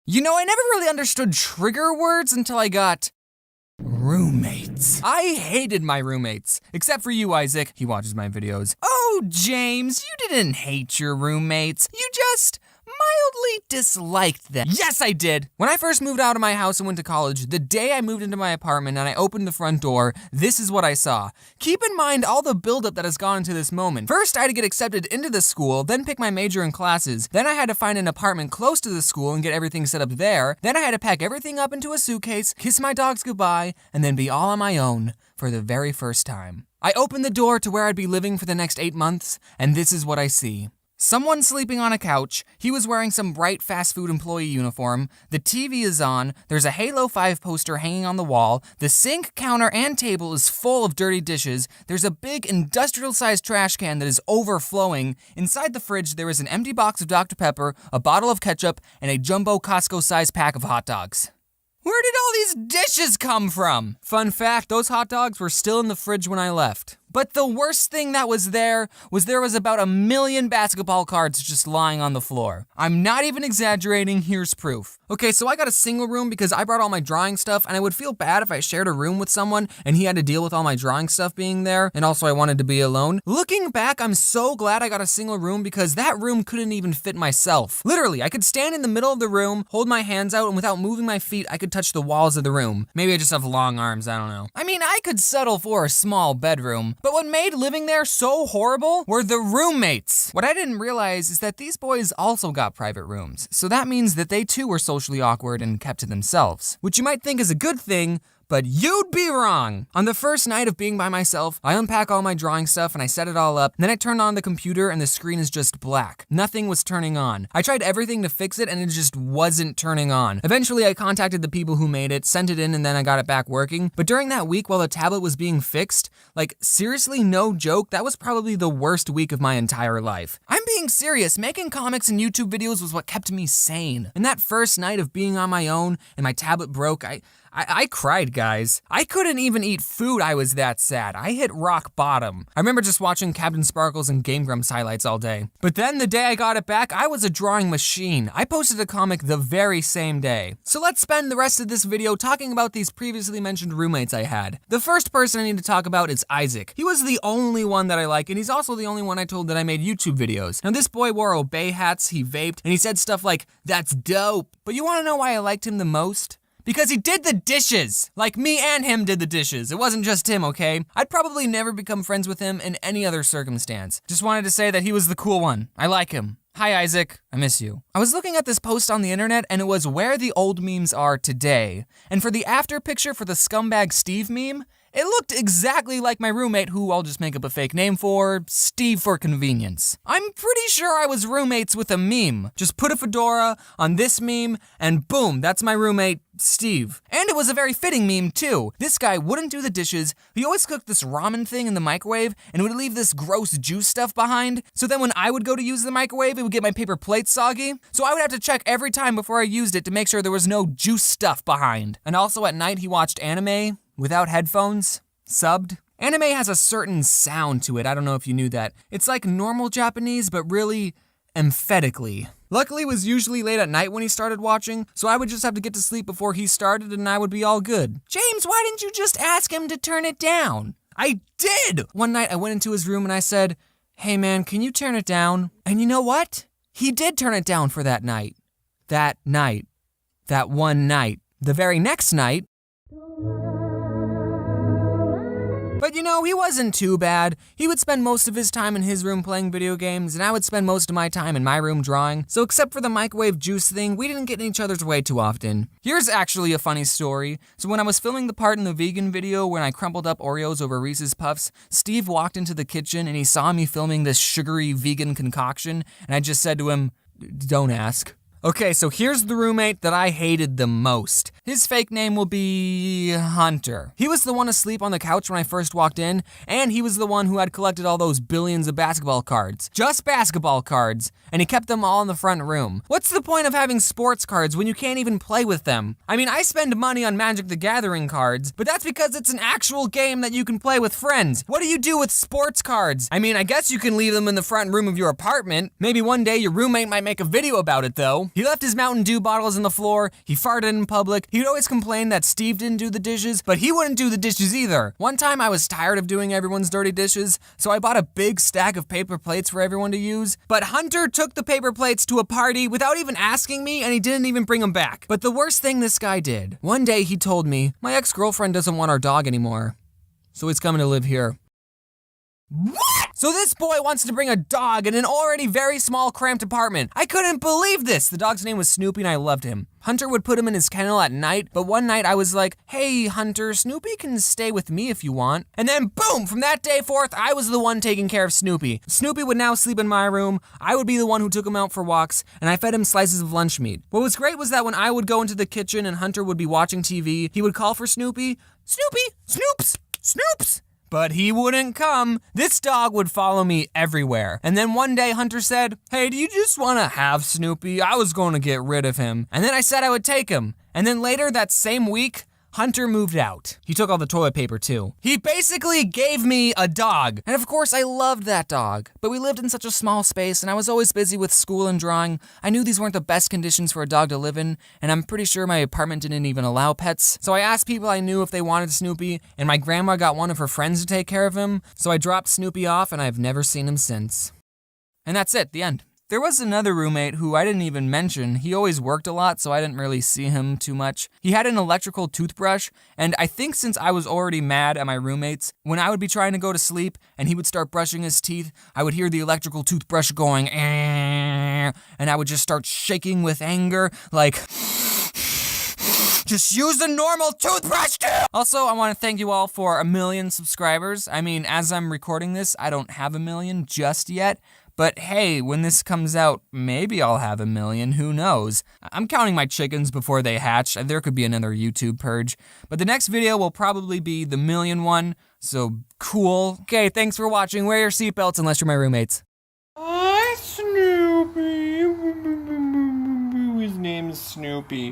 You know, I never really understood trigger words until I got roommates. I hated my roommates, except for you, Isaac. He watches my videos. Oh, James, you didn't hate your roommates. You just mildly disliked them. Yes, I did. When I first moved out of my house and went to college, the day I moved into my apartment and I opened the front door, this is what I saw. Keep in mind all the buildup that has gone into this moment. First, I had to get accepted into the school, then pick my major and classes. Then I had to find an apartment close to the school and get everything set up there. Then I had to pack everything up into a suitcase, kiss my dogs goodbye, and then be all on my own for the very first time. I opened the door to where I'd be living for the next 8 months, and this is what I see. Someone sleeping on a couch, he was wearing some bright fast food employee uniform, the TV is on, there's a Halo 5 poster hanging on the wall, the sink, counter, and table is full of dirty dishes, there's a big industrial-sized trash can that is overflowing, inside the fridge there is an empty box of Dr. Pepper, a bottle of ketchup, and a jumbo Costco-sized pack of hot dogs. Where did all these dishes come from? Fun fact, those hot dogs were still in the fridge when I left. But the worst thing that was there was about 1 million basketball cards just lying on the floor. I'm not even exaggerating, here's proof. Okay, so I got a single room because I brought all my drawing stuff and I would feel bad if I shared a room with someone and he had to deal with all my drawing stuff being there, and also I wanted to be alone. Looking back, I'm so glad I got a single room because that room couldn't even fit myself. Literally, I could stand in the middle of the room, hold my hands out, and without moving my feet, I could touch the walls of the room. Maybe I just have long arms, I don't know. I mean, I could settle for a small bedroom, but what made living there so horrible were the roommates. What I didn't realize is that these boys also got private rooms, so that means that they too were socially awkward and kept to themselves, which you might think is a good thing, but you'd be wrong. On the first night of being by myself, I unpack all my drawing stuff and I set it all up. Then I turned on the computer and the screen is just black. Nothing was turning on. I tried everything to fix it and it just wasn't turning on. Eventually I contacted the people who made it, sent it in, and then I got it back working. But during that week while the tablet was being fixed, like seriously, no joke, that was probably the worst week of my entire life. I'm being serious, making comics and YouTube videos was what kept me sane. And that first night of being on my own and my tablet broke, I cried, guys. I couldn't even eat food, I was that sad. I hit rock bottom. I remember just watching Captain Sparkles and Game Grumps highlights all day. But then the day I got it back, I was a drawing machine. I posted a comic the very same day. So let's spend the rest of this video talking about these previously mentioned roommates I had. The first person I need to talk about is Isaac. He was the only one that I like, and he's also the only one I told that I made YouTube videos. Now this boy wore Obey hats, he vaped, and he said stuff like, "That's dope." But you wanna know why I liked him the most? Because he did the dishes. Like, me and him did the dishes. It wasn't just him, okay? I'd probably never become friends with him in any other circumstance. Just wanted to say that he was the cool one. I like him. Hi, Isaac. I miss you. I was looking at this post on the internet and it was where the old memes are today. And for the after picture for the Scumbag Steve meme, it looked exactly like my roommate, who I'll just make up a fake name for, Steve for convenience. I'm pretty sure I was roommates with a meme. Just put a fedora on this meme and boom, that's my roommate, Steve. And it was a very fitting meme too. This guy wouldn't do the dishes, he always cooked this ramen thing in the microwave and would leave this gross juice stuff behind. So then when I would go to use the microwave, it would get my paper plate soggy. So I would have to check every time before I used it to make sure there was no juice stuff behind. And also at night he watched anime without headphones, subbed. Anime has a certain sound to it, I don't know if you knew that. It's like normal Japanese, but really emphatically. Luckily, it was usually late at night when he started watching, so I would just have to get to sleep before he started and I would be all good. James, why didn't you just ask him to turn it down? I did! One night I went into his room and I said, "Hey man, can you turn it down?" And you know what? He did turn it down for that night. That night. That one night. The very next night, but you know, he wasn't too bad. He would spend most of his time in his room playing video games, and I would spend most of my time in my room drawing. So except for the microwave juice thing, we didn't get in each other's way too often. Here's actually a funny story. So when I was filming the part in the vegan video when I crumpled up Oreos over Reese's Puffs, Steve walked into the kitchen and he saw me filming this sugary vegan concoction, and I just said to him, "Don't ask." Okay, so here's the roommate that I hated the most. His fake name will be Hunter. He was the one asleep on the couch when I first walked in, and he was the one who had collected all those billions of basketball cards. Just basketball cards. And he kept them all in the front room. What's the point of having sports cards when you can't even play with them? I mean, I spend money on Magic the Gathering cards, but that's because it's an actual game that you can play with friends. What do you do with sports cards? I mean, I guess you can leave them in the front room of your apartment. Maybe one day your roommate might make a video about it though. He left his Mountain Dew bottles on the floor, he farted in public, he'd always complain that Steve didn't do the dishes, but he wouldn't do the dishes either. One time I was tired of doing everyone's dirty dishes, so I bought a big stack of paper plates for everyone to use, but Hunter took the paper plates to a party without even asking me, and he didn't even bring them back. But the worst thing this guy did, one day he told me, my ex-girlfriend doesn't want our dog anymore, so he's coming to live here. What? So this boy wants to bring a dog in an already very small, cramped apartment. I couldn't believe this. The dog's name was Snoopy and I loved him. Hunter would put him in his kennel at night, but one night I was like, hey Hunter, Snoopy can stay with me if you want. And then boom, from that day forth, I was the one taking care of Snoopy. Snoopy would now sleep in my room, I would be the one who took him out for walks, and I fed him slices of lunch meat. What was great was that when I would go into the kitchen and Hunter would be watching TV, he would call for Snoopy, Snoopy, Snoops, Snoops. But he wouldn't come. This dog would follow me everywhere. And then one day Hunter said, hey, do you just want to have Snoopy? I was going to get rid of him. And then I said I would take him. And then later that same week, Hunter moved out. He took all the toilet paper too. He basically gave me a dog. And of course I loved that dog. But we lived in such a small space and I was always busy with school and drawing. I knew these weren't the best conditions for a dog to live in, and I'm pretty sure my apartment didn't even allow pets. So I asked people I knew if they wanted Snoopy, and my grandma got one of her friends to take care of him. So I dropped Snoopy off and I've never seen him since. And that's it, the end. There was another roommate who I didn't even mention. He always worked a lot, so I didn't really see him too much. He had an electrical toothbrush, and I think since I was already mad at my roommates, when I would be trying to go to sleep and he would start brushing his teeth, I would hear the electrical toothbrush going, and I would just start shaking with anger, like, just use the normal toothbrush too! Also, I want to thank you all for 1 million subscribers. I mean, as I'm recording this, I don't have 1 million just yet. But hey, when this comes out, maybe I'll have 1 million, who knows? I'm counting my chickens before they hatch, and there could be another YouTube purge. But the next video will probably be the 1 million one, so cool. Okay, thanks for watching. Wear your seatbelts unless you're my roommates. Hi, Snoopy. His name's Snoopy.